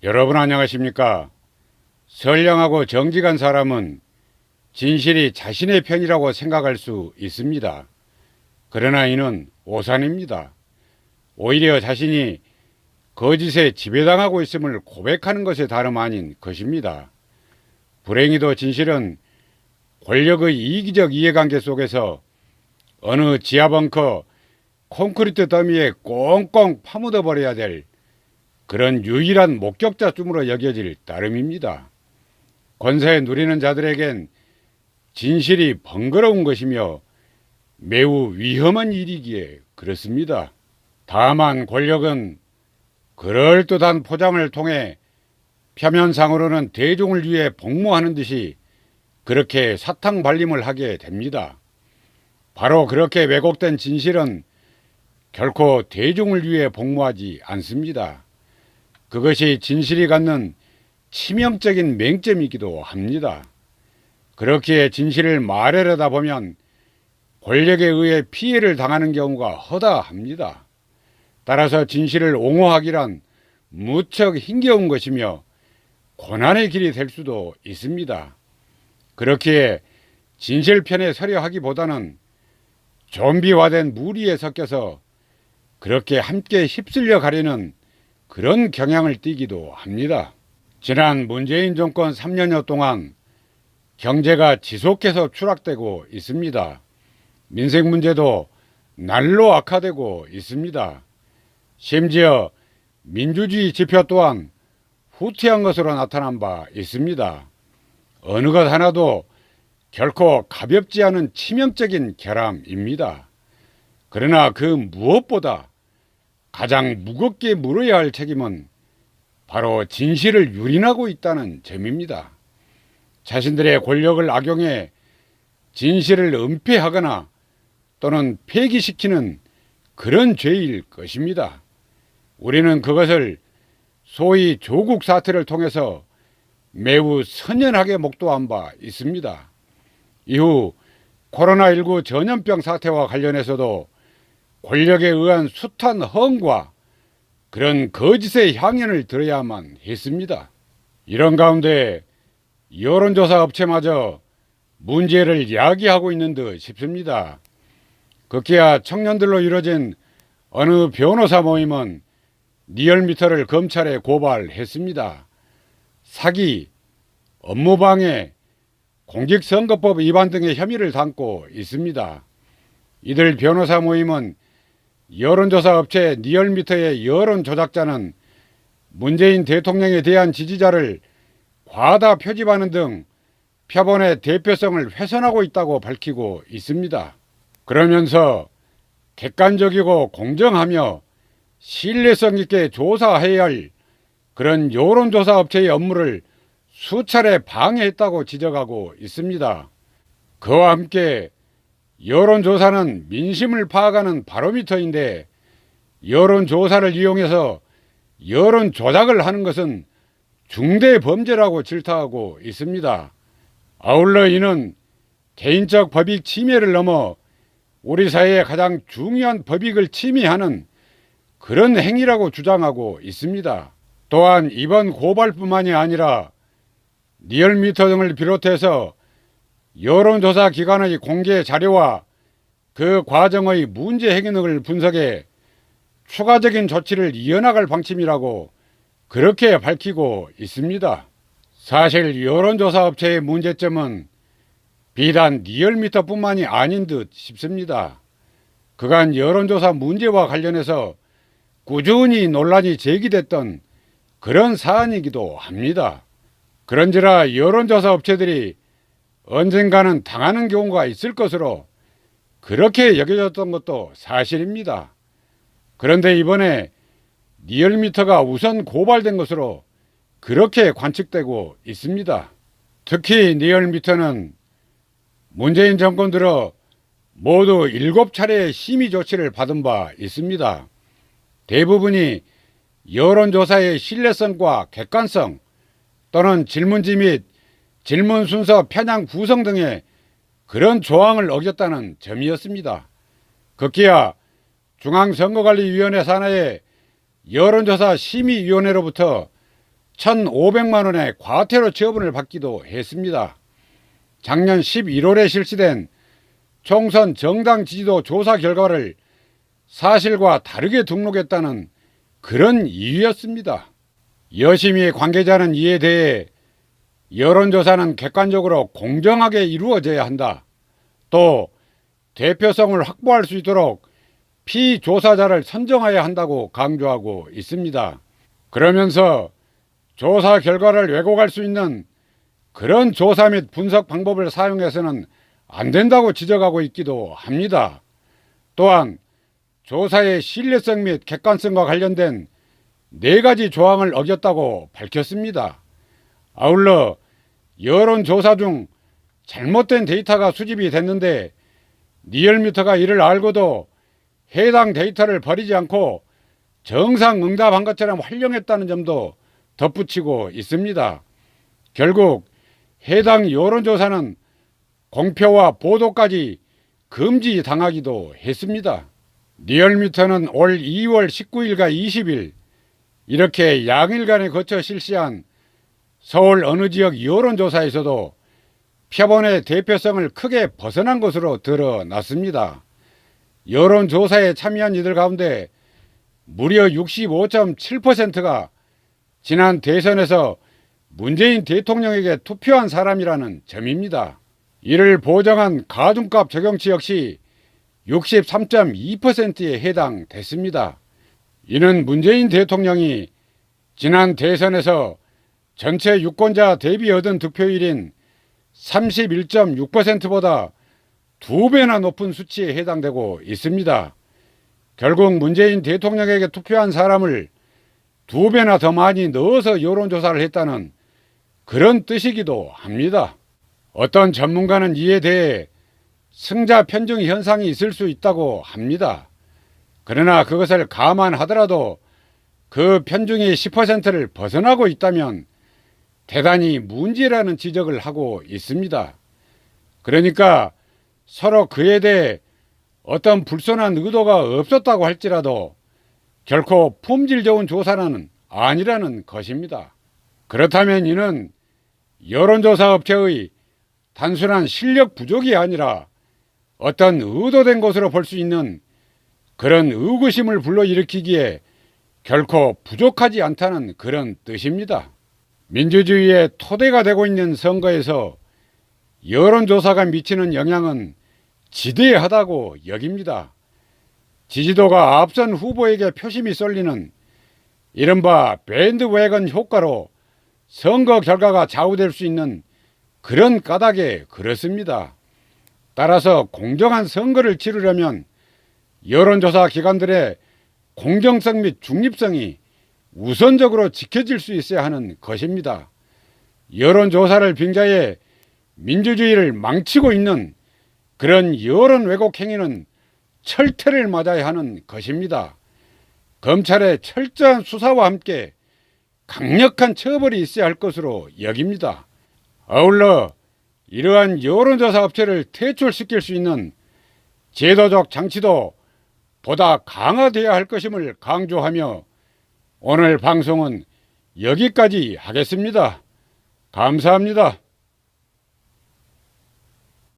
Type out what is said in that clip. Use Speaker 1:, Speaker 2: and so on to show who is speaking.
Speaker 1: 여러분 안녕하십니까? 선량하고 정직한 사람은 진실이 자신의 편이라고 생각할 수 있습니다. 그러나 이는 오산입니다. 오히려 자신이 거짓에 지배당하고 있음을 고백하는 것에 다름 아닌 것입니다. 불행히도 진실은 권력의 이기적 이해관계 속에서 어느 지하벙커 콘크리트 더미에 꽁꽁 파묻어 버려야 될 그런 유일한 목격자쯤으로 여겨질 따름입니다. 권세에 누리는 자들에겐 진실이 번거로운 것이며 매우 위험한 일이기에 그렇습니다. 다만 권력은 그럴듯한 포장을 통해 표면상으로는 대중을 위해 복무하는 듯이 그렇게 사탕 발림을 하게 됩니다. 바로 그렇게 왜곡된 진실은 결코 대중을 위해 복무하지 않습니다. 그것이 진실이 갖는 치명적인 맹점이기도 합니다. 그렇기에 진실을 말하려다 보면 권력에 의해 피해를 당하는 경우가 허다합니다. 따라서 진실을 옹호하기란 무척 힘겨운 것이며 고난의 길이 될 수도 있습니다. 그렇기에 진실 편에 서려 하기보다는 좀비화된 무리에 섞여서 그렇게 함께 휩쓸려 가려는 그런 경향을 띠기도 합니다. 지난 문재인 정권 3년여 동안 경제가 지속해서 추락되고 있습니다. 민생 문제도 날로 악화되고 있습니다. 심지어 민주주의 지표 또한 후퇴한 것으로 나타난 바 있습니다. 어느 것 하나도 결코 가볍지 않은 치명적인 결함입니다. 그러나 그 무엇보다 가장 무겁게 물어야 할 책임은 바로 진실을 유린하고 있다는 점입니다. 자신들의 권력을 악용해 진실을 은폐하거나 또는 폐기시키는 그런 죄일 것입니다. 우리는 그것을 소위 조국 사태를 통해서 매우 선연하게 목도한 바 있습니다. 이후 코로나19 전염병 사태와 관련해서도 권력에 의한 숱한 허언과 그런 거짓의 향연을 들어야만 했습니다. 이런 가운데 여론조사 업체마저 문제를 야기하고 있는 듯 싶습니다. 급기야 청년들로 이뤄진 어느 변호사 모임은 리얼미터를 검찰에 고발했습니다. 사기, 업무방해, 공직선거법 위반 등의 혐의를 담고 있습니다. 이들 변호사 모임은 여론조사 업체 리얼미터의 여론조작자는 문재인 대통령에 대한 지지자를 과다 표집하는 등 표본의 대표성을 훼손하고 있다고 밝히고 있습니다. 그러면서 객관적이고 공정하며 신뢰성 있게 조사해야 할 그런 여론조사 업체의 업무를 수차례 방해했다고 지적하고 있습니다. 그와 함께 여론조사는 민심을 파악하는 바로미터인데 여론조사를 이용해서 여론조작을 하는 것은 중대범죄라고 질타하고 있습니다. 아울러 이는 개인적 법익 침해를 넘어 우리 사회의 가장 중요한 법익을 침해하는 그런 행위라고 주장하고 있습니다. 또한 이번 고발뿐만이 아니라 리얼미터 등을 비롯해서 여론조사 기관의 공개 자료와 그 과정의 문제 행위를 분석해 추가적인 조치를 이어나갈 방침이라고 그렇게 밝히고 있습니다. 사실 여론조사 업체의 문제점은 비단 리얼미터뿐만이 아닌 듯 싶습니다. 그간 여론조사 문제와 관련해서 꾸준히 논란이 제기됐던 그런 사안이기도 합니다. 그런지라 여론조사 업체들이 언젠가는 당하는 경우가 있을 것으로 그렇게 여겨졌던 것도 사실입니다. 그런데 이번에 리얼미터가 우선 고발된 것으로 그렇게 관측되고 있습니다. 특히 리얼미터는 문재인 정권 들어 모두 7차례의 심의 조치를 받은 바 있습니다. 대부분이 여론조사의 신뢰성과 객관성 또는 질문지 및 질문 순서 편향 구성 등의 그런 조항을 어겼다는 점이었습니다. 급기야 중앙선거관리위원회 산하의 여론조사 심의위원회로부터 1,500만 원의 과태료 처분을 받기도 했습니다. 작년 11월에 실시된 총선 정당 지지도 조사 결과를 사실과 다르게 등록했다는 그런 이유였습니다. 여심이 관계자는 이에 대해 여론조사는 객관적으로 공정하게 이루어져야 한다. 또 대표성을 확보할 수 있도록 피조사자를 선정해야 한다고 강조하고 있습니다. 그러면서 조사 결과를 왜곡할 수 있는 그런 조사 및 분석 방법을 사용해서는 안 된다고 지적하고 있기도 합니다. 또한 조사의 신뢰성 및 객관성과 관련된 4가지 조항을 어겼다고 밝혔습니다. 아울러 여론조사 중 잘못된 데이터가 수집이 됐는데 리얼미터가 이를 알고도 해당 데이터를 버리지 않고 정상 응답한 것처럼 활용했다는 점도 덧붙이고 있습니다. 결국 해당 여론조사는 공표와 보도까지 금지당하기도 했습니다. 리얼미터는 올 2월 19일과 20일 이렇게 양일간에 거쳐 실시한 서울 어느 지역 여론조사에서도 표본의 대표성을 크게 벗어난 것으로 드러났습니다. 여론조사에 참여한 이들 가운데 무려 65.7%가 지난 대선에서 문재인 대통령에게 투표한 사람이라는 점입니다. 이를 보정한 가중값 적용치 역시 63.2%에 해당됐습니다. 이는 문재인 대통령이 지난 대선에서 전체 유권자 대비 얻은 득표율인 31.6%보다 2배나 높은 수치에 해당되고 있습니다. 결국 문재인 대통령에게 투표한 사람을 2배나 더 많이 넣어서 여론조사를 했다는 그런 뜻이기도 합니다. 어떤 전문가는 이에 대해 승자 편중 현상이 있을 수 있다고 합니다. 그러나 그것을 감안하더라도 그 편중이 10%를 벗어나고 있다면 대단히 문제라는 지적을 하고 있습니다. 그러니까 서로 그에 대해 어떤 불손한 의도가 없었다고 할지라도 결코 품질 좋은 조사는 아니라는 것입니다. 그렇다면 이는 여론조사 업체의 단순한 실력 부족이 아니라 어떤 의도된 것으로 볼 수 있는 그런 의구심을 불러일으키기에 결코 부족하지 않다는 그런 뜻입니다. 민주주의의 토대가 되고 있는 선거에서 여론조사가 미치는 영향은 지대하다고 여깁니다. 지지도가 앞선 후보에게 표심이 쏠리는 이른바 밴드웨건 효과로 선거 결과가 좌우될 수 있는 그런 까닭에 그렇습니다. 따라서 공정한 선거를 치르려면 여론조사 기관들의 공정성 및 중립성이 우선적으로 지켜질 수 있어야 하는 것입니다. 여론조사를 빙자해 민주주의를 망치고 있는 그런 여론 왜곡 행위는 철퇴를 맞아야 하는 것입니다. 검찰의 철저한 수사와 함께 강력한 처벌이 있어야 할 것으로 여깁니다. 아울러 이러한 여론조사 업체를 퇴출시킬 수 있는 제도적 장치도 보다 강화되어야 할 것임을 강조하며 오늘 방송은 여기까지 하겠습니다. 감사합니다.